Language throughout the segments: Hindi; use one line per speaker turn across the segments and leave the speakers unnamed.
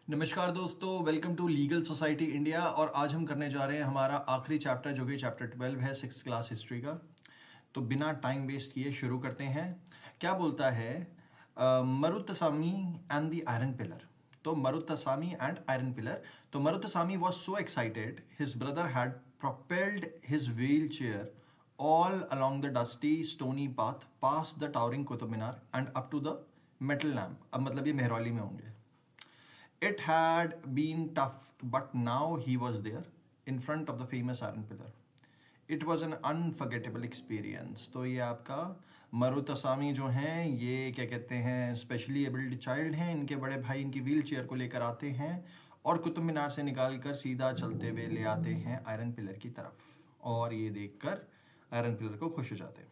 नमस्कार दोस्तों, welcome to legal society India. और आज हम करने जा रहे हैं हमारा आखिरी चैप्टर जो कि चैप्टर 12 है 6th क्लास हिस्ट्री का। तो बिना टाइम वेस्ट किए शुरू करते हैं। क्या बोलता है Marutasami and the iron pillar. तो मरुतसामी एंड आयरन पिलर। तो Marutasami was so excited his brother had propelled his wheelchair all along the dusty stony path past the towering Qutub Minar and up to the metal lamp। अब मतलब ये मेहरौली में होंगे। It had been tough, but now he was there in front of the famous iron pillar. It was an unforgettable experience। तो ये आपका मरुतसामी जो हैं, ये क्या कहते हैं, स्पेशली एबल्ड चाइल्ड हैं। इनके बड़े भाई इनकी व्हील चेयर को लेकर आते हैं और कुतुब मीनार से निकाल कर सीधा चलते हुए ले आते हैं आयरन पिलर की तरफ। और ये देखकर आयरन पिलर को खुश हो जाते हैं।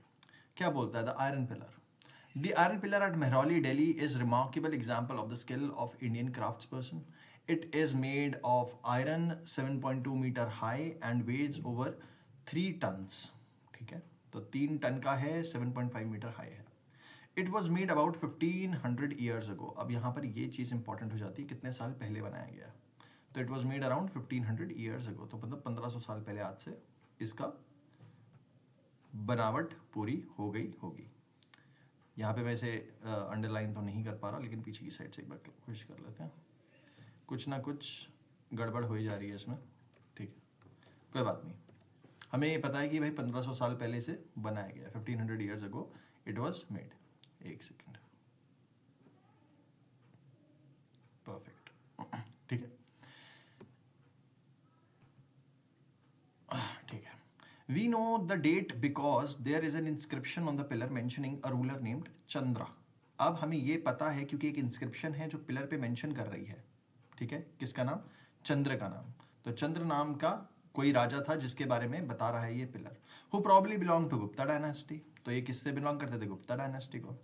क्या बोलता है the iron pillar. The Iron Pillar at Mehrauli, Delhi is remarkable example of the skill of Indian craftsperson. It is made of iron 7.2 meter high and weighs over 3 tons। ठीक है, तो 3 टन का है, 7.5 मीटर हाई है। It was made about 1500 years ago। अब यहाँ पर ये चीज़ इंपॉर्टेंट हो जाती है, कितने साल पहले बनाया गया। तो it was made around 1500 years ago, तो मतलब 1500 साल पहले आज से इसका बनावट पूरी हो गई होगी। यहाँ पे वैसे अंडरलाइन तो नहीं कर पा रहा, लेकिन पीछे की साइड से एक बार कोशिश कर लेते हैं। कुछ ना कुछ गड़बड़ हो ही जा रही है इसमें। ठीक है, कोई बात नहीं। हमें ये पता है कि भाई 1500 साल पहले से बनाया गया, 1500 years ago it was made. एक सेकेंड, परफेक्ट। ठीक है, ठीक है। We know the date because there is an inscription on the pillar mentioning a ruler named Chandra। अब हमें ये पता है क्योंकि एक इंस्क्रिप्शन है जो पिलर पे मेंशन कर रही है। ठीक है, किसका नाम? चंद्र का नाम। तो चंद्र नाम का कोई राजा था जिसके बारे में बता रहा है ये pillar. Who probably belong to Gupta dynasty. तो ये किससे बिलोंग करते थे? गुप्ता डायनेस्टी को।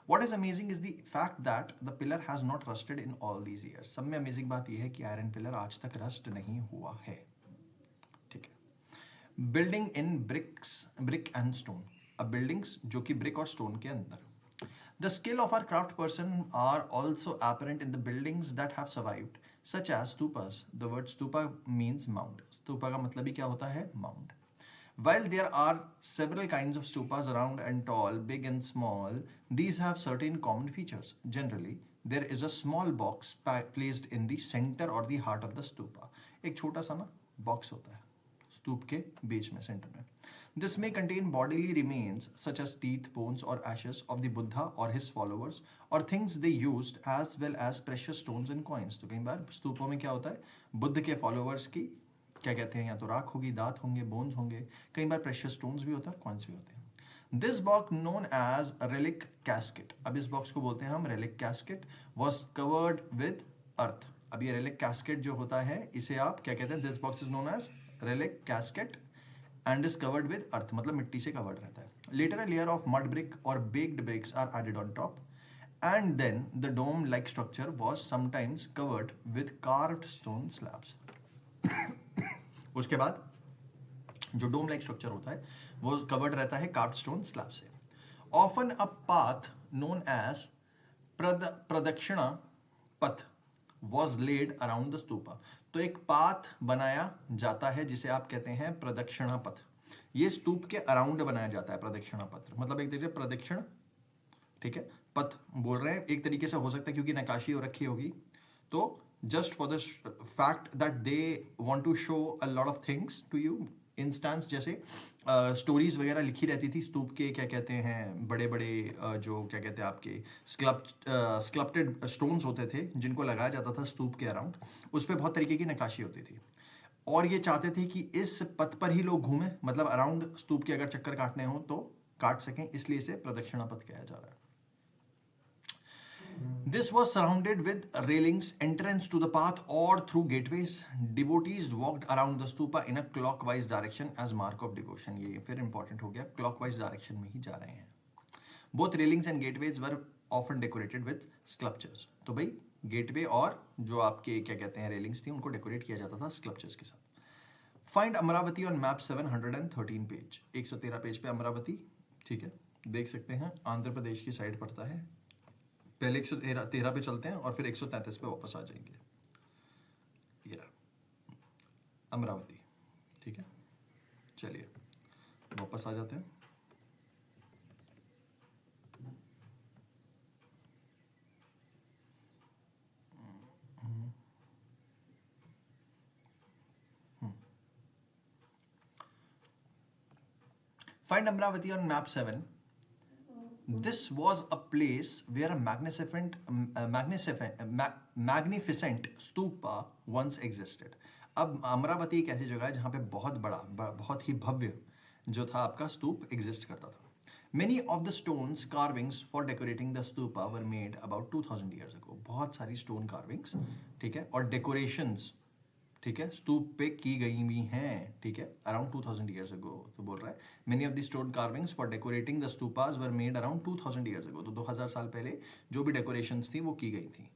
What is amazing is the fact that the pillar has not rusted in all these years. सब में अमेजिंग बात यह है कि आयरन पिलर आज तक रस्ट नहीं हुआ है। ठीक है, building in brick and stone. अब बिल्डिंग्स जो कि ब्रिक और स्टोन के अंदर। The skill of our craft person are also apparent in the buildings that have survived, such as stupas। The word stupa means mound। Stupa का मतलब ही क्या होता है? Mound। While there are several kinds of stupas around and tall, big and small, these have certain common features। Generally, there is a small box placed in the center or the heart of the stupa। एक छोटा सा ना बॉक्स होता है स्तूप के बीच में, सेंटर में। This may contain bodily remains such as teeth, bones or ashes of the Buddha or his followers or things they used as well as precious stones and coins। तो कई बार स्तूपों में क्या होता है? बुद्ध के फॉलोवर्स की क्या कहते हैं, या तो राख होगी, दांत होंगे, बोन्स होंगे, कई बार प्रेशियस स्टोन्स भी होता है, कॉइन्स भी होते हैं। This box known as relic casket. अब इस बॉक्स को बोलते हैं हम relic casket. Was covered with earth. अब ये रेलिक कैस्केट जो होता है इसे आप क्या कहते हैं? This box is known as relic casket and is covered with earth, मतलब मिट्टी से कवर्ड रहता है। Later a layer of mud brick or baked bricks are added on top and then the dome like structure was sometimes covered with carved stone slabs। उसके बाद जो डोम लाइक स्ट्रक्चर होता है वो कवर्ड रहता है कार्व्ड स्टोन स्लैब से। Often a path known as pradakshina patha was led around the stupa. तो एक पाथ बनाया जाता है जिसे आप कहते हैं प्रदक्षिणा पथ। ये स्तूप के अराउंड बनाया जाता है प्रदक्षिणा पथ, मतलब एक तरीके से प्रदक्षिण। ठीक है, पथ बोल रहे हैं, एक तरीके से हो सकता है क्योंकि नकाशी हो रखी होगी। तो just for the fact that they want to show a lot of things to you. Instance जैसे स्टोरीज वगैरह लिखी रहती थी स्तूप के, क्या कहते हैं, बड़े बड़े जो क्या कहते हैं आपके स्कल्प्टेड स्टोन्स होते थे जिनको लगाया जाता था स्तूप के अराउंड, उस पर बहुत तरीके की नक्काशी होती थी। और ये चाहते थे कि इस पथ पर ही लोग घूमें, मतलब अराउंड स्तूप के अगर चक्कर काटने हो तो काट सकें, इसलिए इसे प्रदक्षिणा पथ कहा जा रहा है। This was surrounded with railings, entrance to the path or through gateways। Devotees walked around the stupa in a clockwise direction as mark of devotion। ये फिर important हो गया, clockwise direction में ही जा रहे हैं। Both railings and gateways were often decorated with sculptures। तो भाई गेटवे और जो आपके क्या कहते हैं रेलिंग्स थी उनको डेकोरेट किया जाता था स्कल्पचर्स के साथ। Find Amravati on map 713 page. 113 page पे अमरावती, ठीक है, देख सकते हैं, आंध्र प्रदेश की साइड पड़ता है। पहले 113 पे चलते हैं और फिर 133 पे वापस आ जाएंगे। ये रहा अमरावती, ठीक है। चलिए वापस आ जाते हैं। Find Amravati on map 7. This was a place where a magnificent stupa once existed. अब अमरावती एक ऐसी जगह है जहाँ पे बहुत बड़ा बहुत ही भव्य जो था आपका स्तूप एग्जिस्ट करता था। Many of the stones carvings for decorating the stupa were made about 2000 years ago. बहुत सारी stone carvings, ठीक है, और decorations, ठीक है, स्तूप पे की गई हुई हैं, ठीक है, अराउंड 2000 ईयर्स अगो। तो बोल रहा है many of the stone carvings for decorating the stupas were made around 2000 years ago. तो 2000 साल पहले जो भी डेकोरेशंस थी वो की गई थी।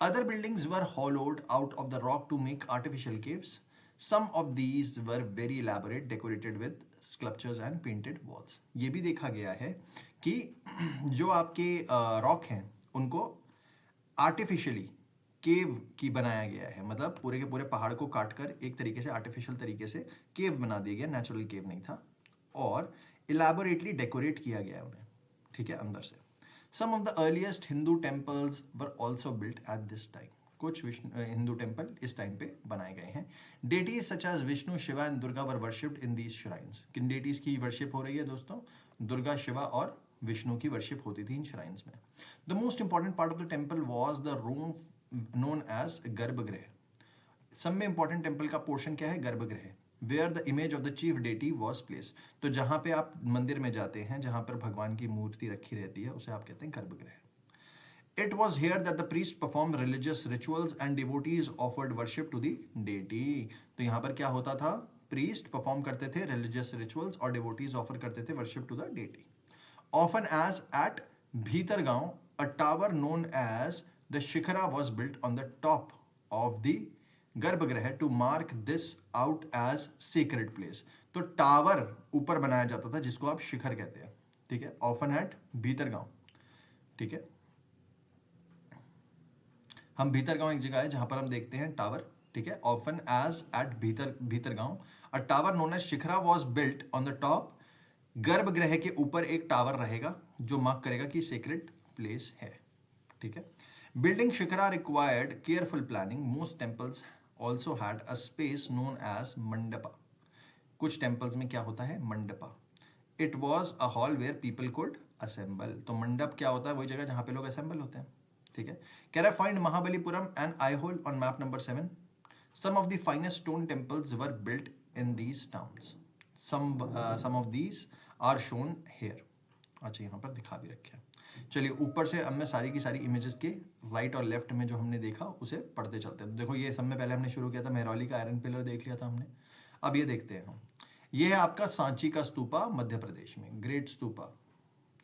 Other buildings were hollowed out of the rock to make artificial caves. Some of these were very elaborate decorated with sculptures and painted walls. ये भी देखा गया है कि जो आपके रॉक हैं उनको आर्टिफिशियली केव की बनाया गया है, मतलब पूरे के पूरे पहाड़ को काटकर एक तरीके से आर्टिफिशियल तरीके से केव बना दिया गया, नेचुरल केव नहीं था, और इलैबोरेटली डेकोरेट किया गया है उन्हें, ठीक है, अंदर से। Some of the earliest Hindu temples were also built at this time. कुछ हिंदू टेम्पल इस टाइम पे बनाए गए हैं। Deities such as Vishnu, Shiva and Durga were worshipped in these shrines. किन डेटीज की वर्शिप हो रही है दोस्तों? दुर्गा, शिवा और विष्णु की वर्शिप होती थी इन श्राइन्स में। The most important part of the temple was the room known as गर्भगृह। सब में इंपॉर्टेंट टेम्पल का पोर्शन क्या है? गर्भगृह। Where the image of the chief deity was place. तो जहां पे आप मंदिर में जाते हैं, जहां पर भगवान की मूर्ति रखी रहती है, उसे आप कहते हैं गर्भगृह। It was here that the priest perform religious rituals and devotees offered worship to the deity. तो यहाँ पर क्या होता था? प्रीस्ट परफॉर्म करते थे रिलीजियस रिचुअल्स और डिवोटीज ऑफर करते थे worship to the deity. Often as at Bhitargaon, a tower known as the shikhara was built on the top of the गर्भगृह to mark this out as sacred place। तो टावर ऊपर बनाया जाता था जिसको आप शिखर कहते हैं, ठीक है, ऑफन एट भीतरगांव, ठीक है। हम भीतरगांव एक जगह है जहां पर हम देखते हैं टावर, ठीक है, often as at Bhitargaon. A tower known as shikhara was built on the top. गर्भगृह के ऊपर एक टावर रहेगा जो मार्क करेगा कि सेक्रेड प्लेस है, ठीक है। Building Shikhara required careful planning. Most temples also had a space known as mandapa. कुछ temples में क्या होता है? Mandapa. It was a hall where people could assemble. तो मंडप क्या होता है? वही जगह जहाँ पे लोग assemble होते हैं, ठीक है। Can I find Mahabalipuram and Aihole on map number 7? Some of the finest stone temples were built in these towns. Some of these are shown here. अच्छा, यहाँ पर दिखा भी रखे हैं। चलिए ऊपर से अब मैं सारी की सारी इमेजेस के राइट और लेफ्ट में जो हमने देखा उसे पढ़ते चलते हैं। देखो ये सब में पहले हमने शुरू किया था, मेहरौली का आयरन पिलर देख लिया था हमने। अब ये देखते हैं हम, ये है आपका सांची का स्तूपा मध्य प्रदेश में, ग्रेट स्तूपा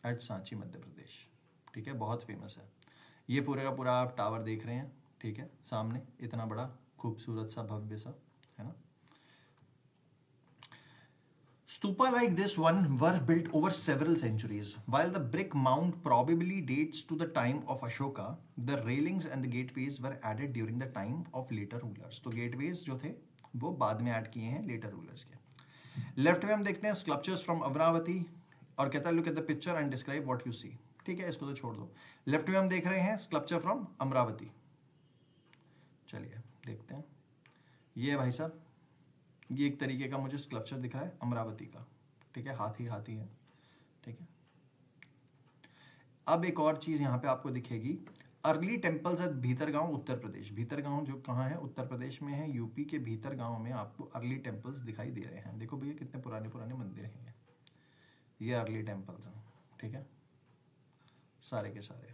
एट सांची मध्य प्रदेश, ठीक है, बहुत फेमस है। ये पूरे का पूरा आप टावर देख रहे हैं, ठीक है, सामने इतना बड़ा खूबसूरत सा भव्य सा, है ना। Stupa like this one were built over several centuries. While the brick mound probably dates to the time of Ashoka, the railings and the gateways were added during the time of later rulers. तो gateways जो थे वो बाद में ऐड किए हैं later rulers के। लेफ्ट में हम देखते हैं sculptures from Amravati और कहता है look at the picture and describe what you see। ठीक है, इसको तो छोड़ दो। लेफ्ट में हम देख रहे हैं sculpture from Amravati। चलिए देखते हैं, ये है भाई साहब, ये एक तरीके का मुझे स्कल्पचर दिख रहा है अमरावती का, ठीक है, हाथी हाथी है, ठीक है। अब एक और चीज यहाँ पे आपको दिखेगी, early temples eight Bhitargaon Uttar Pradesh. Bhitargaon जो कहाँ है? उत्तर प्रदेश में है, यूपी के भीतरगांव में आपको अर्ली टेम्पल्स दिखाई दे रहे हैं। देखो भैया कितने पुराने पुराने मंदिर हैं, ये अर्ली टेम्पल्स हैं, ठीक है, सारे के सारे।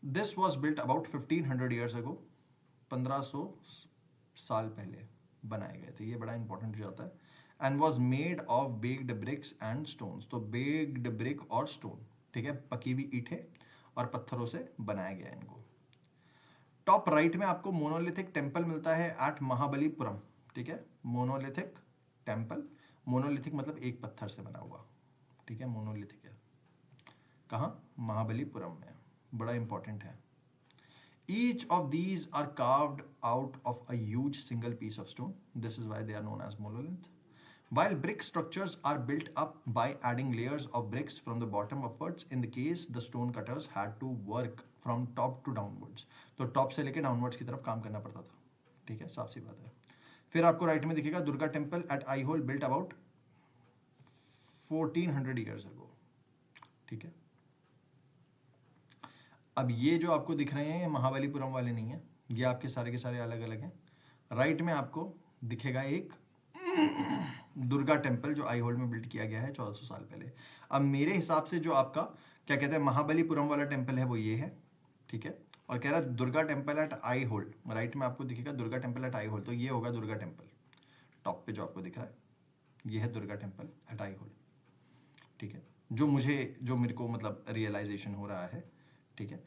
This was built about 1500 years ago. 1500 साल पहले बनाए गए थे, ये बड़ा इंपॉर्टेंट हो जाता है। And was made of baked bricks and stones. तो बेक्ड ब्रिक और स्टोन, ठीक है, पकी हुई ईंटें और पत्थरों से बनाया गया इनको। टॉप राइट में आपको मोनोलिथिक टेम्पल मिलता है एट महाबलीपुरम, ठीक है, मोनोलिथिक टेम्पल। मोनोलिथिक मतलब एक पत्थर से बना हुआ, ठीक है, मोनोलिथिक है। कहाँ? महाबलीपुरम में, बड़ा इंपॉर्टेंट है। Each of these are carved out of a huge single piece of stone. This is why they are known as monolith. While brick structures are built up by adding layers of bricks from the bottom upwards, in the case the stone cutters had to work from top to downwards. तो टॉप से लेके डाउनवर्ड्स की तरफ काम करना पड़ता था. ठीक है, साफ सी बात है. फिर आपको राइट में दिखेगा Durga temple at Aihole built about 1400 years ago. ठीक है. अब ये जो आपको दिख रहे हैं महाबलीपुरम वाले नहीं है, ये आपके सारे के सारे अलग अलग हैं. राइट में आपको दिखेगा एक दुर्गा टेम्पल जो आई होल में बिल्ड किया गया है 1400 साल पहले. अब मेरे हिसाब से जो आपका क्या कहते हैं महाबलीपुरम वाला टेम्पल है वो ये है. ठीक है. और कह रहा है Durga temple at Aihole. Right में आपको दिखेगा Durga temple at Aihole, तो ये होगा दुर्गा टेम्पल. टॉप पे जो आपको दिख रहा है ये है Durga temple at Aihole. ठीक है. जो मेरे को मतलब रियलाइजेशन हो रहा है. ठीक है.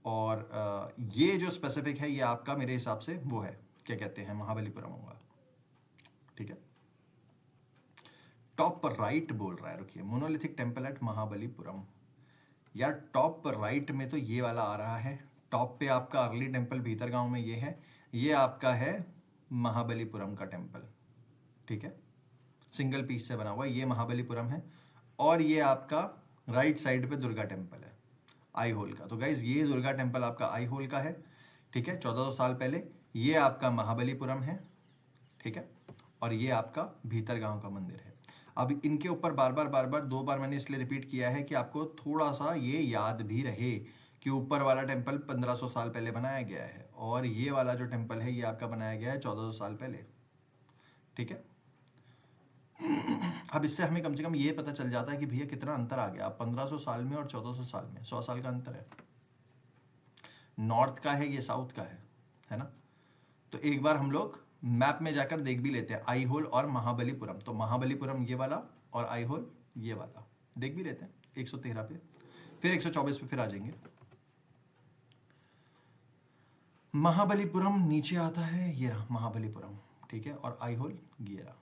और ये जो स्पेसिफिक है ये आपका मेरे हिसाब से वो है क्या कहते हैं महाबलीपुरम होगा. ठीक है. टॉप पर राइट बोल रहा है, रुकिए, मोनोलिथिक टेम्पल एट महाबलीपुरम. यार टॉप पर राइट में तो ये वाला आ रहा है. टॉप पे आपका अर्ली टेम्पल भीतर गांव में ये है, ये आपका है महाबलीपुरम का टेम्पल. ठीक है. सिंगल पीस से बना हुआ ये महाबलीपुरम है. और ये आपका राइट साइड पे दुर्गा टेम्पल है आई होल का. तो गाइज ये दुर्गा टेम्पल आपका आई होल का है. ठीक है. 1400 साल पहले. ये आपका महाबलीपुरम है. ठीक है. और ये आपका भीतर गांव का मंदिर है. अब इनके ऊपर बार बार 2 बार मैंने इसलिए रिपीट किया है कि आपको थोड़ा सा ये याद भी रहे कि ऊपर वाला टेम्पल 1500 साल पहले बनाया गया है और ये वाला जो टेम्पल है ये आपका बनाया गया है 1400 साल पहले. ठीक है. अब इससे हमें कम से कम ये पता चल जाता है कि भैया कितना अंतर आ गया. अब 1500 साल में और 1400 साल में 100 साल का अंतर है. नॉर्थ का है, ये साउथ का है ना. तो एक बार हम लोग मैप में जाकर देख भी लेते हैं आई होल और महाबलीपुरम. तो महाबलीपुरम ये वाला और आई होल ये वाला देख भी लेते हैं 113 पे. फिर 124 पे फिर आ जाएंगे. महाबलीपुरम नीचे आता है, ये रहा महाबलीपुरम. ठीक है. और आई होल ये रहा.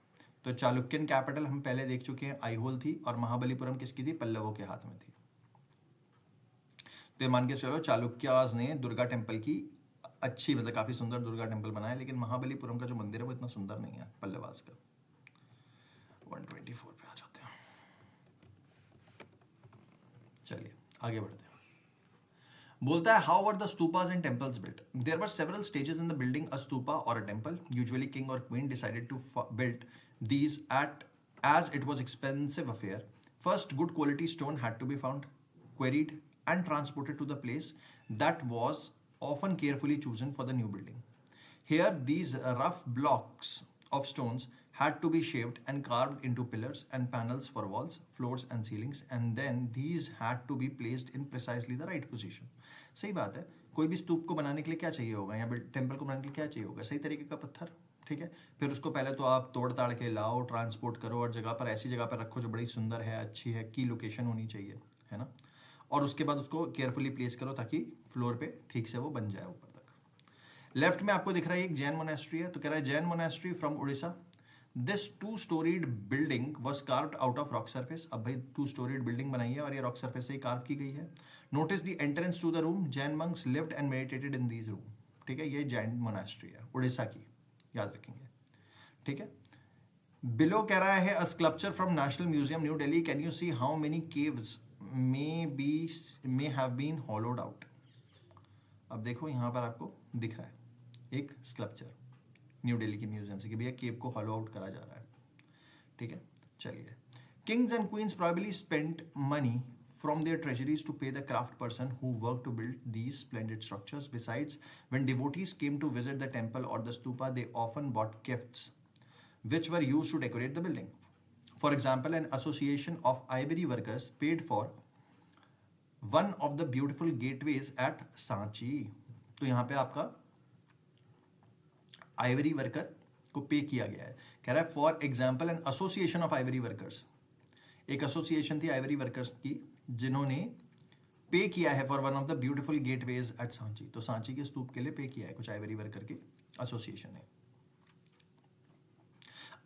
तो चालुक्यन कैपिटल हम पहले देख चुके हैं, आई होल थी. और महाबलीपुरम किसकी थी? पल्लवों के हाथ में थी. तो ये मान के चलो चालुक्यास ने दुर्गा टेम्पल की अच्छी मतलब काफी सुंदर दुर्गा टेम्पल बनाया, लेकिन महाबलीपुरम का जो मंदिर है वो इतना सुंदर नहीं है पल्लवास का. 124 पे आ जाते हैं. चलिए आगे बढ़ते हैं. बोलता है how were the stupas and temples built. There were several stages in the building a stupa or a temple. Usually king or queen decided to build these as it was expensive affair. First, good quality stone had to be found, quarried and transported to the place that was often carefully chosen for the new building. Here, these rough blocks of stones had to be shaped and carved into pillars and panels for walls, floors and ceilings, and then these had to be placed in precisely the right position. सही बात है. कोई भी स्तूप को बनाने के लिए क्या चाहिए होगा या टेम्पल को बनाने के लिए क्या चाहिए होगा? सही तरीके का पत्थर. ठीक है. फिर उसको पहले तो आप तोड़ ताड़ के लाओ, ट्रांसपोर्ट करो और जगह पर ऐसी जगह पर रखो जो बड़ी सुंदर है, अच्छी है, की लोकेशन होनी चाहिए, है ना. और उसके बाद उसको केयरफुली प्लेस करो ताकि फ्लोर पे ठीक से वो बन जाए ऊपर तक. लेफ्ट में आपको दिख रहा है एक जैन मोनेस्ट्री है. तो कह रहा है Jain monastery from Orissa. This 2-storied building was carved out of rock surface. अब भाई 2-storied बिल्डिंग बनाई है और ये रॉक सर्फेस से ही कार्व की गई है. Notice the entrance to the room. Jain monks lived and meditated in these room. ठीक है. ये जैन मोनेस्ट्री है उड़ीसा की, याद रखेंगे. ठीक है. बिलो कह रहा है a sculpture from National Museum New Delhi. Can you see how many caves may have been hollowed out. अब देखो यहां पर आपको दिख रहा है एक स्कल्पचर न्यू दिल्ली की म्यूजियम से कि भैया केव को हॉलो आउट करा जा रहा है. ठीक है. चलिए. Kings and queen's probably spent money from their treasuries to pay the craft person who worked to build these splendid structures. Besides, when devotees came to visit the temple or the stupa, they often bought gifts which were used to decorate the building. For example, an association of ivory workers paid for one of the beautiful gateways at Sanchi. तो यहाँ पे आपका आइवरी वर्कर को पे किया गया है. कह रहा है for example an association of ivory workers. एक एसोसिएशन थी आइवरी वर्कर्स की जिन्होंने पे किया है for one of the beautiful gateways at Sanchi. तो सांची के स्तूप के लिए पे किया है कुछ आइवरी वर्कर के एसोसिएशन ने.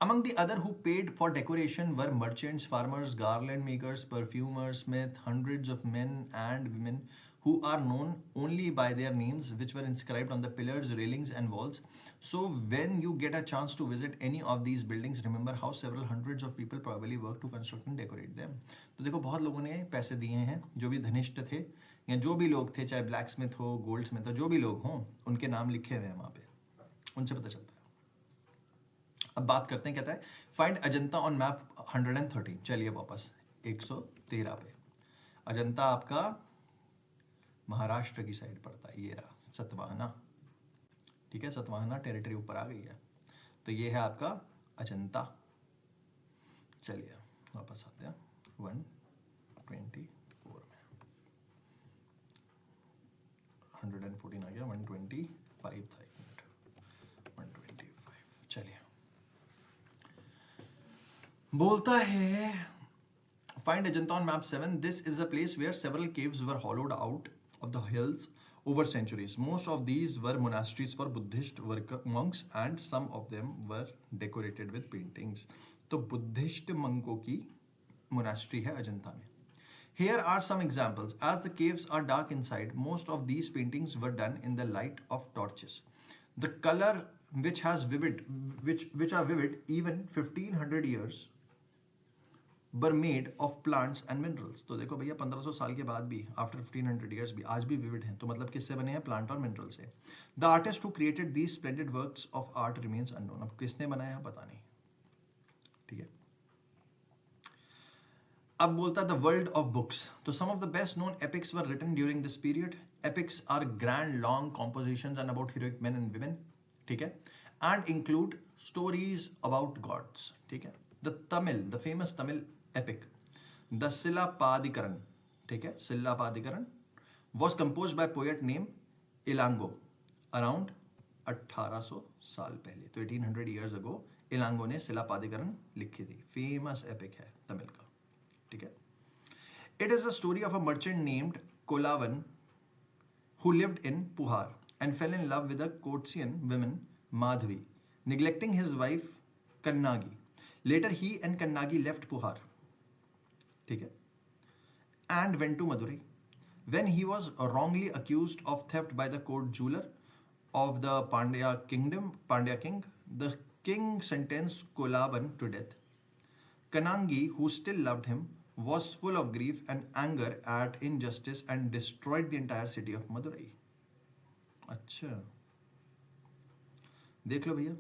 Among the other who paid for decoration were merchants, farmers, garland makers, perfumers, smith, hundreds of men and women who are known only by their names, which were inscribed on the pillars, railings, and walls. So when you get a chance to visit any of these buildings, remember how several hundreds of people probably work to construct and decorate them. तो देखो बहुत लोगों ने पैसे दिए हैं, जो भी धनिष्ठ थे या जो भी लोग थे, चाहे ब्लैक स्मिथ हो, गोल्ड स्मिथ हो, जो भी लोग हों, उनके नाम लिखे हुए हैं वहाँ पे, उनसे पता चलता है। अब बात करते हैं, कहता है फाइंड अजंता ऑन मैप 113। चलिए वापस 113 पे। अजंता आपका महाराष्ट्र की साइड पड़ता है, ये रहा सतवाहना, ठीक है, सतवाहना टेरिटरी ऊपर आ गई है, तो ये है आपका अजंता। चलिए वापस आते हैं 124 में, 114 आ गया, 125 था, 125। चलिए बोलता है find Ajanta on map 7। This is a place where several caves were hollowed out of the hills over centuries. Most of these were monasteries for Buddhist monks and some of them were decorated with paintings. तो बुद्धिस्ट मंकों की मोनास्ट्री है अजंता में। Here are some examples. As the caves are dark inside, most of these paintings were done in the light of torches. The color which are vivid even 1500 years were made of plants and minerals. तो देखो भैया 1500 साल के बाद भी, आफ्टर 1500 years भी, आज भी विविड हैं, तो मतलब किससे बने हैं? प्लांट और मिनरल से। The artist who created these splendid works of art remains unknown. अब किसने बनाया पता नहीं, ठीक है। अब बोलता है द वर्ल्ड ऑफ बुक्स। तो some of the best known epics were written during this period. Epics are grand long compositions and about heroic men and women, ठीक है, and include stories about gods, ठीक है। The famous Tamil epic, the Silappatikaran, ठीक है, Silappatikaran was composed by poet named Ilango around 1800 साल पहले। तो 1800 years ago इलांगो ने सिलापादिकरण लिखी थी। फेमस एपिक है तमिल का, ठीक है। It is a story of a merchant named Kolavan who lived in Puhar and fell in love with a Kotasian woman Madhavi, neglecting his wife Kannagi. Later he and Kannagi left Puhar, ठीक है, and went to Madurai. When he was wrongly accused of theft by the court jeweler of the Pandya king, the king sentenced Kolavan to death. Kannagi, who still loved him, was full of grief and anger at injustice and destroyed the entire city of Madurai. अच्छा, देख लो भैया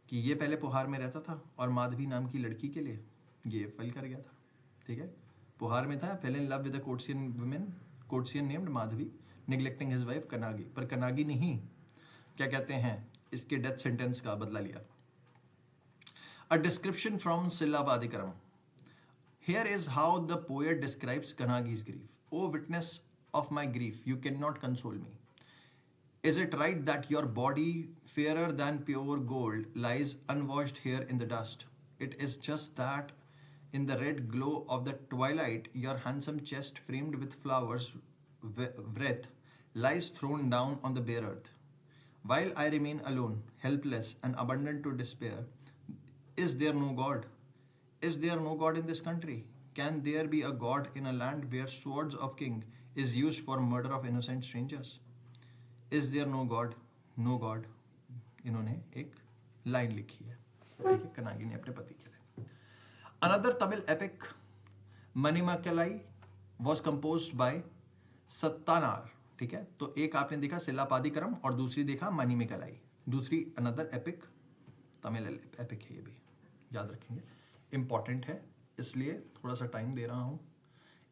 कि ये पहले पुहार में रहता था और माधवी नाम की लड़की के लिए ये फेल कर गया था, ठीक है। पुहार में था, fell in love with a courtesan named Madhavi, neglecting his wife Kannagi. पर कनागी ने ही क्या कहते हैं इसके डेथ सेंटेंस का बदला लिया। A description from Silappatikaram. Here is how the poet describes Kannagi's grief. O witness of my grief, you can not console me. Is it right that your body, fairer than pure gold, lies unwashed here in the dust? It is just that in the red glow of the twilight, your handsome chest, framed with flowers, wreath, lies thrown down on the bare earth. While I remain alone, helpless, and abandoned to despair, is there no God? Is there no God in this country? Can there be a God in a land where swords of king is used for murder of innocent strangers? Is there no God? No God. इन्होंने एक लाइन लिखी है, ठीक है, कनागी ने अपने पति के लिए। Another Tamil epic Manimekalai was composed by Sattanar, ठीक है। तो एक आपने देखा सिलापादिकरम और दूसरी देखा मणिमक्कलाई, दूसरी अनदर एपिक तमिल एपिक है, ये भी याद रखेंगे, इंपॉर्टेंट है, इसलिए थोड़ा सा टाइम दे रहा हूँ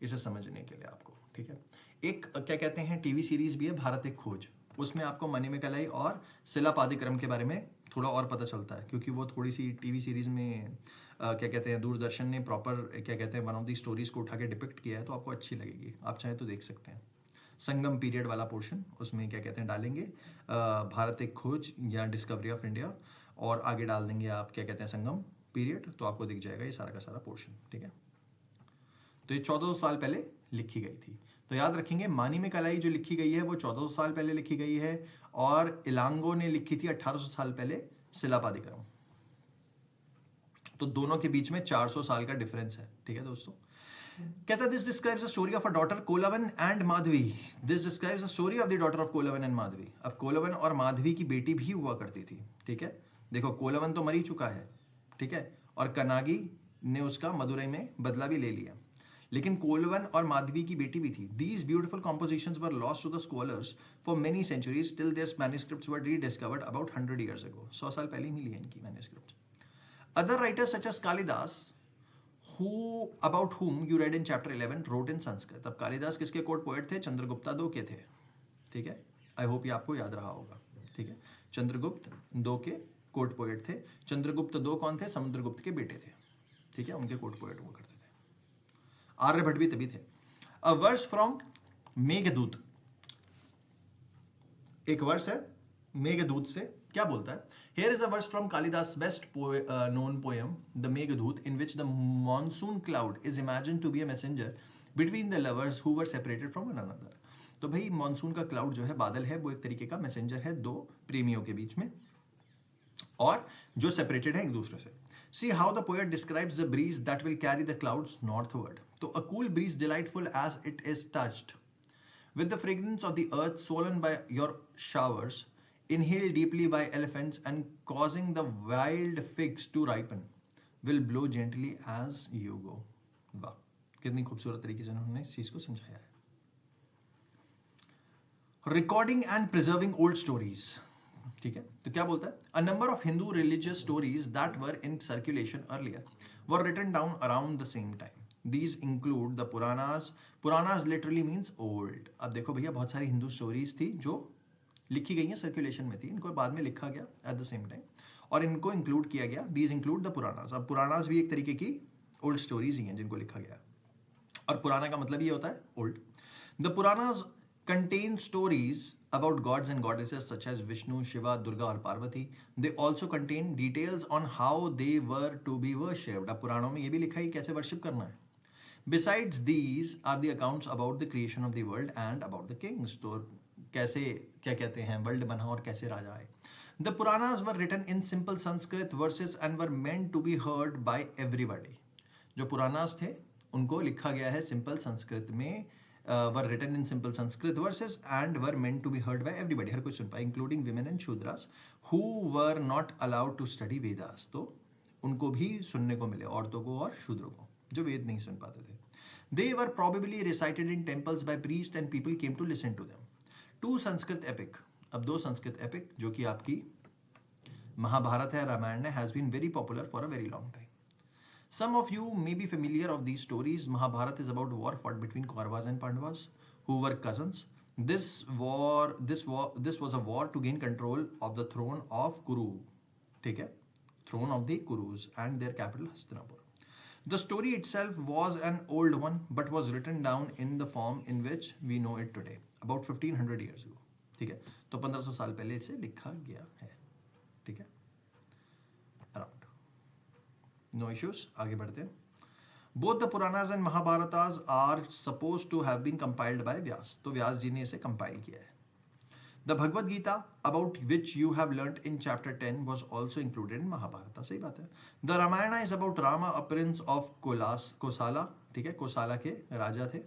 इसे समझने के लिए आपको, ठीक है। एक क्या कहते हैं टीवी सीरीज भी है भारत एक खोज, उसमें आपको मणिमक्कलाई और सिलापादिकरम के बारे में थोड़ा और पता चलता है, क्योंकि वो थोड़ी सी टीवी सीरीज में क्या कहते हैं दूरदर्शन ने प्रॉपर क्या कहते हैं वन ऑफ दी स्टोरीज को उठा के डिपिक्ट किया है, तो आपको अच्छी लगेगी, आप चाहे तो देख सकते हैं। संगम पीरियड वाला पोर्शन उसमें क्या कहते हैं डालेंगे भारत एक खोज या डिस्कवरी ऑफ इंडिया, और आगे डाल देंगे आप क्या कहते हैं संगम पीरियड, तो आपको दिख जाएगा ये सारा का सारा पोर्शन, ठीक है। तो ये 1400 साल पहले लिखी गई थी। तो याद रखेंगे मणिमक्कलाई जो लिखी गई है वो 1400 साल पहले लिखी गई है, और इलांगो ने लिखी थी 1800 साल पहले सिलापादिकरम। तो दोनों के बीच में 400 साल का डिफरेंस है, ठीक है दोस्तों। कहता है this describes the story of a daughter Kovalan and Madhavi. This describes the story of the daughter of Kovalan and Madhavi. अब कोलवन और माधवी की बेटी भी हुआ करती थी. ठीक है, देखो कोलवन तो मर ही चुका है. ठीक है, और कनागी ने उसका मदुरई में बदला भी ले लिया, लेकिन कोलवन और माधवी की बेटी भी थी. These beautiful compositions were lost to the scholars for many centuries till their manuscripts were rediscovered about 100 years ago. 100 साल पहले ही मिली है इनकी manuscripts. Other writers such as Kalidas, about whom you read in chapter 11, wrote in Sanskrit. अब कालिदास किसके कोर्ट पोएट थे? चंद्रगुप्ता दो के थे. ठीक है, आई होप ये आपको याद रहा होगा. ठीक है, चंद्रगुप्त दो के कोर्ट पोएट थे. चंद्रगुप्त दो कौन थे? समुद्रगुप्त के बेटे थे. ठीक है, उनके कोर्ट पोएट हुआ करते थे. आर्यभट्ट भी तभी थे. अ वर्स फ्रॉम मेघदूत, एक वर्स है मेघदूत से. क्या बोलता है? Here is a verse from Kalidas' best known poem, The Meghdut, in which the monsoon cloud is imagined to be a messenger between the lovers who were separated from one another. तो भाई मॉनसून का क्लाउड जो है, बादल है, वो एक तरीके का मैसेंजर है दो प्रेमियों के बीच में, और जो सेपरेटेड है एक दूसरे से. See how the poet describes the breeze that will carry the clouds northward. तो a cool breeze delightful as it is touched with the fragrance of the earth swollen by your showers, inhaled deeply by elephants and causing the wild figs to ripen, will blow gently as you go. वाह, कितनी खूबसूरत तरीके से उन्होंने इस चीज को समझाया है. Recording and preserving old stories. ठीक है, तो क्या बोलता है? A number of Hindu religious stories that were in circulation earlier were written down around the same time. These include the Puranas. Puranas literally means old. अब देखो भैया, बहुत सारी हिंदू स्टोरीज थी जो लिखी गई हैं, सर्कुलेशन में थी, इनको बाद में लिखा गया एट द सेम टाइम, और इनको इंक्लूड किया गया. These include the Puranas. अब पुरानास भी एक तरीके की ओल्ड स्टोरीज ही हैं जिनको लिखा गया, और पुराना का मतलब ये होता है old. The Puranas contain stories about gods and goddesses such as Vishnu, Shiva, Durga और Parvati. They also contain details on how they were to be worshipped. अब पुराणों में ये भी लिखा है कैसे वर्शिप करना है. Besides these are the accounts about the creation of the world and about the kings. तो कैसे, क्या कहते हैं, वर्ल्ड बना और कैसे राजा आए. The Puranas were written in simple Sanskrit verses and were meant to be heard by everybody. जो पुरानास थे उनको लिखा गया है सिंपल संस्कृत में, were written in simple Sanskrit verses and were meant to be heard by everybody. हर कोई सुन पाए, including women and Shudras who were not allowed to study Vedas. तो उनको भी सुनने को मिले, औरतों को और शूद्रों को जो वेद नहीं सुन पाते थे. They were probably recited in temples by priests and people came to listen to them. Two Sanskrit epic. अब दो संस्कृत एपिक जो कि आपकी महाभारत है, रामायण है, has been very popular for a very long time. Some of you may be familiar of these stories. Mahabharata is about war fought between Kauravas and Pandavas, who were cousins. This was a war to gain control of the throne of Kuru. ठीक है, throne of the Kurus and their capital Hastinapur. The story itself was an old one, but was written down in the form in which we know it today, about 1500 years ago. ठीक है, तो 1500 साल पहले इसे लिखा गया है. ठीक है, अराउंड. No issues. आगे बढ़ते हैं. Both the Puranas and Mahabharatas are supposed to have been compiled by Vyas. तो व्यास जी ने इसे कंपाइल किया है. The Bhagavad Gita, about which you have learnt in chapter 10, was also included in Mahabharata. सही बात है. The Ramayana is about Rama, a prince of Kosala. ठीक है, कोसाला के राजा थे.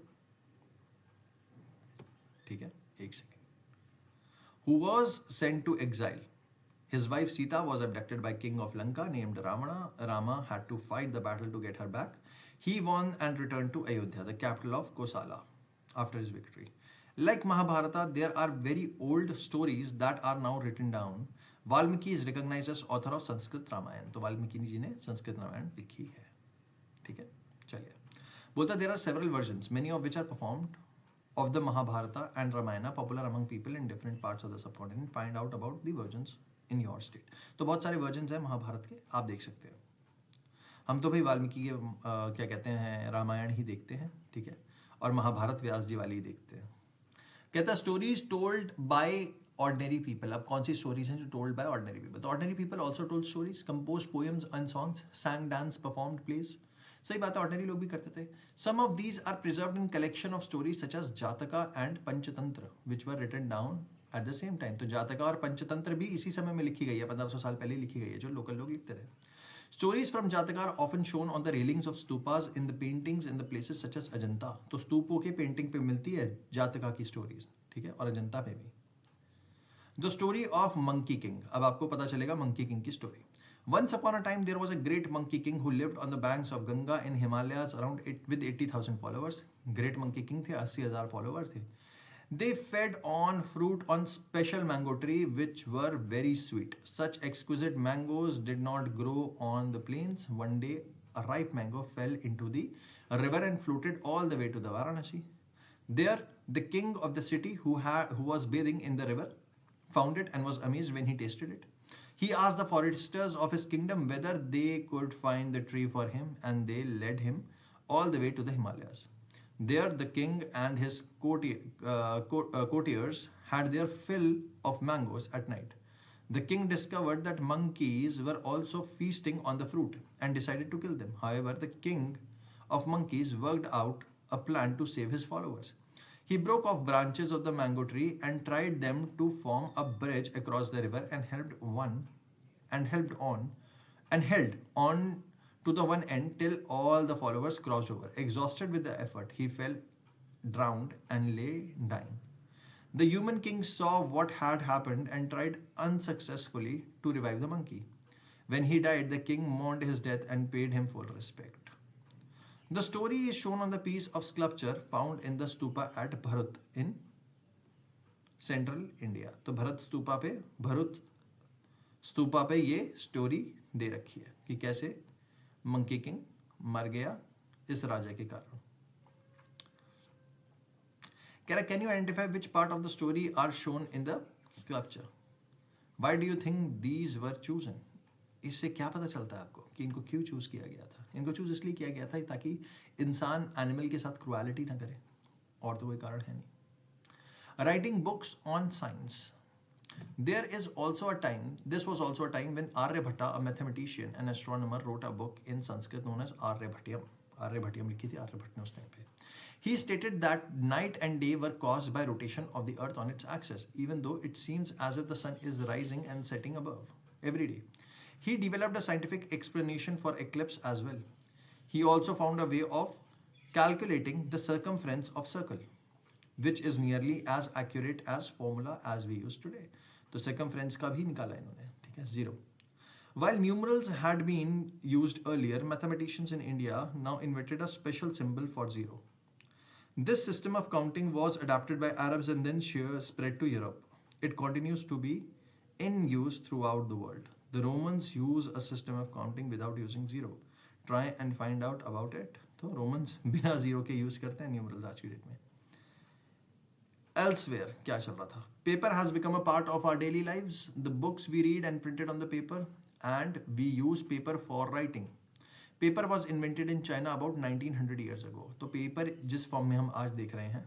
ठीक है, एक second. Who was sent to exile. His wife Sita was abducted by king of Lanka named Ravana. Rama had to fight the battle to get her back. He won and returned to Ayodhya, the capital of Kosala, after his victory. Like Mahabharata, there are very old stories that are now written down. Valmiki is recognized as author of Sanskrit Ramayana. तो वाल्मीकि जी ने संस्कृत रामायण लिखी है. ठीक है, चलिए. बोलता there are several versions, many of which are performed of the Mahabharata and Ramayana, popular among people in different parts of the subcontinent. Find out about the versions in your state. तो बहुत सारे वर्जन्स हैं महाभारत के, आप देख सकते हैं. हम तो भाई वाल्मीकि के क्या कहते हैं, रामायण ही देखते हैं. ठीक है, और महाभारत व्यास जी वाली ही देखते हैं. कहता है stories told by ordinary people. अब कौन सी स्टोरीज हैं जो टोल्ड बाय ऑर्डिनरी पीपल? तो ordinary people also told stories, compose poems and songs, sang, dance, performed plays. सही बात है, ऑर्डिनरी लोग भी करते थे. Some of these are preserved in collection of stories such as Jataka and Panchatantra, which were written down at the same time. तो जातका और पंचतंत्र भी इसी समय में लिखी गई है, 1500 साल पहले लिखी गई है, जो लोकल लोग लिखते थे. Stories from Jataka are often shown on the railings of stupas in the paintings in the places such as Ajanta. तो स्तूपों के पेंटिंग पे मिलती है जातका की स्टोरीज, ठीक है, और अजंता पे भी. The story of monkey king. अब आपको पता चलेगा मंकी किंग की story. Once upon a time, there was a great monkey king who lived on the banks of Ganga in Himalayas around with 80,000 followers. Great monkey king थे, 80,000 followers थे. They fed on fruit on special mango tree which were very sweet. Such exquisite mangoes did not grow on the plains. One day, a ripe mango fell into the river and floated all the way to the Varanasi. There, the king of the city who was bathing in the river found it and was amazed when he tasted it. He asked the foresters of his kingdom whether they could find the tree for him, and they led him all the way to the Himalayas. There, the king and his courtiers had their fill of mangoes at night. The king discovered that monkeys were also feasting on the fruit and decided to kill them. However, the king of monkeys worked out a plan to save his followers. He broke off branches of the mango tree and tried them to form a bridge across the river and held on to the one end till all the followers crossed over. Exhausted with the effort, he fell drowned and lay dying. The human king saw what had happened and tried unsuccessfully to revive the monkey. When he died, the king mourned his death and paid him full respect. The story is shown on the piece of sculpture found in the stupa at Bharut in central India. तो भरत स्तूपा पे ये स्टोरी दे रखी है कि कैसे मंकी किंग मर गया इस राजा के कारण. कह रहा, can you identify which part of the story are shown in the sculpture? Why do you think these were chosen? इससे क्या पता चलता है आपको कि इनको क्यों चूज किया गया था? इनको चूज इसलिए किया गया था ताकि इंसान एनिमल के साथ क्रुएलिटी ना करे, और तो कोई कारण है नहीं. Writing books on science. There is also a time, this was also a time when Aryabhatta, a mathematician and astronomer, wrote a book in Sanskrit known as Aryabhatyam. Aryabhatyam लिखी थी आर्यभट्ट ने उस टाइम पे. He stated that night and day were caused by rotation of the earth on its axis, even though it seems as if the sun is rising and setting above every day. He developed a scientific explanation for eclipse as well. He also found a way of calculating the circumference of circle, which is nearly as accurate as formula as we use today. तो circumference का भी निकाला इन्होंने, ठीक है, 0. While numerals had been used earlier, mathematicians in India now invented a special symbol for 0. This system of counting was adapted by Arabs and then spread to Europe. It continues to be in use throughout the world. The Romans use a system of counting without using 0. Try and find out about it. तो Romans बिना 0 के यूज करते हैं न्यूमरल्स आज की डेट में. Elsewhere, क्या चल रहा था? Paper has become a part of our daily lives. The books we read and printed on the paper, and we use paper for writing. Paper was invented in China about 1900 years ago. तो पेपर जिस फॉर्म में हम आज देख रहे हैं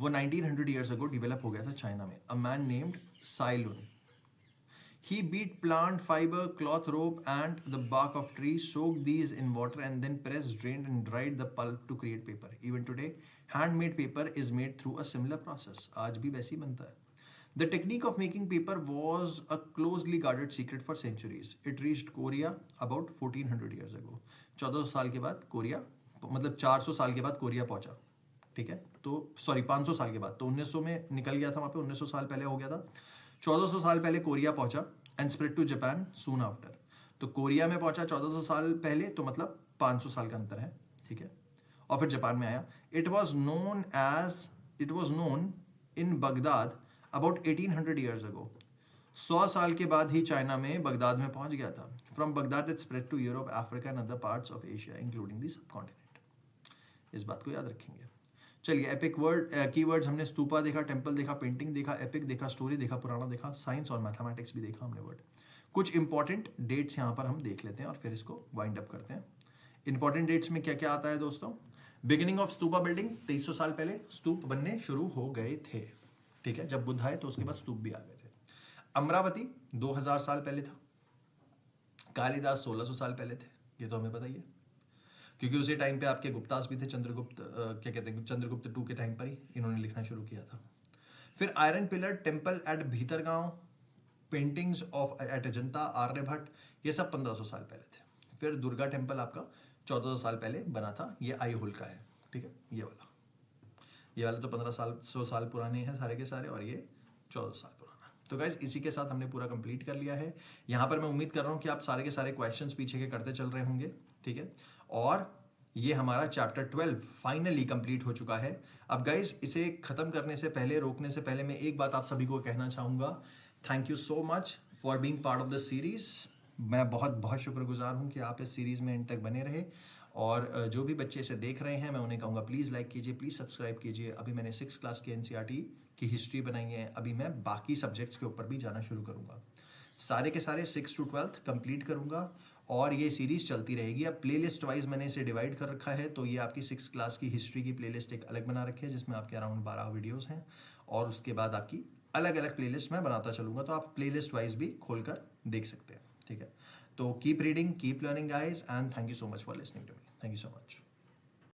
वो 1900 years ago डेवलप हो गया था चाइना में. A man named Sai Lun. He beat plant fiber, cloth rope and the bark of trees, soaked these in water and then pressed, drained and dried the pulp to create paper. Even today, handmade paper is made through a similar process. आज भी वैसे ही बनता है. The technique of making paper was a closely guarded secret for centuries. It reached Korea about 1400 years ago. 1400 साल के बाद कोरिया, मतलब 400 साल के बाद कोरिया पहुंचा, ठीक है, तो सॉरी 500 साल के बाद, तो 1900 में निकल गया था वहाँ पे, 1900 साल पहले हो गया था. 1400 साल पहले कोरिया पहुंचा and spread to Japan soon after. तो कोरिया में पहुंचा 1400 साल पहले, तो मतलब 500 साल का अंतर है, ठीक है, और फिर जापान में आया. It was known in Baghdad about 1800 years ago. 100 साल के बाद ही चाइना में बगदाद में पहुंच गया था. From Baghdad it spread to Europe, Africa and other parts of Asia including the subcontinent. इस बात को याद रखेंगे. चलिए, एपिक कीवर्ड्स हमने स्तूपा देखा, टेम्पल देखा, पेंटिंग देखा, एपिक देखा, स्टोरी देखा, पुराना देखा, साइंस और मैथमेटिक्स भी देखा हमने वर्ड. कुछ इंपॉर्टेंट डेट्स यहाँ पर हम देख लेते हैं और फिर इसको वाइंड अप करते हैं. इंपॉर्टेंट डेट्स में क्या क्या आता है दोस्तों? बिगिनिंग ऑफ स्तूपा बिल्डिंग, 2300 साल पहले स्तूप बनने शुरू हो गए थे, ठीक है, जब बुद्ध आए तो उसके बाद स्तूप भी आ गए थे. अमरावती 2000 साल पहले था. कालिदास 1600 साल पहले थे, ये तो हमें पता ही है, क्योंकि उसी टाइम पे आपके गुप्तास भी थे. चंद्रगुप्त क्या कहते हैं, चंद्रगुप्त 2 के टाइम पर ही इन्होंने लिखना शुरू किया था. फिर iron pillar temple at Bhitargaon paintings of at Ajanta, Aryabhata, ये सब 1500 साल पहले थे। फिर दुर्गा टेम्पल आपका 1400 साल पहले बना था, ये आईहोल का है, ठीक है। ये वाला तो 1500 साल पुराने हैं सारे के सारे, और ये 1400 साल पुराना। तो गाइज इसी के साथ हमने पूरा कंप्लीट कर लिया है। यहाँ पर मैं उम्मीद कर रहा हूँ कि आप सारे के सारे क्वेश्चंस पीछे के करते चल रहे होंगे, ठीक है। और ये हमारा चैप्टर 12 फाइनली कंप्लीट हो चुका है। अब गाइज इसे ख़त्म करने से पहले, रोकने से पहले, मैं एक बात आप सभी को कहना चाहूँगा, thank you so much for being part of the series. मैं बहुत बहुत शुक्रगुजार हूँ कि आप इस सीरीज़ में एंड तक बने रहे। और जो भी बच्चे इसे देख रहे हैं, मैं उन्हें कहूँगा प्लीज़ लाइक कीजिए, प्लीज़ सब्सक्राइब कीजिए। अभी मैंने 6th क्लास की NCERT की हिस्ट्री बनाई है, अभी मैं बाकी सब्जेक्ट्स के ऊपर भी जाना शुरू करूँगा। सारे के सारे 6 to 12th कंप्लीट करूँगा और ये सीरीज़ चलती रहेगी। अब प्लेलिस्ट वाइज मैंने इसे डिवाइड कर रखा है, तो ये आपकी 6th क्लास की हिस्ट्री की प्लेलिस्ट एक अलग बना रखी है, जिसमें आपके अराउंड 12 वीडियोज़ हैं, और उसके बाद आपकी अलग अलग प्लेलिस्ट मैं बनाता चलूँगा, तो आप प्लेलिस्ट वाइज भी खोल कर देख सकते हैं, ठीक है। तो keep reading, keep learning guys, and thank you so much for listening to me. Thank you so much.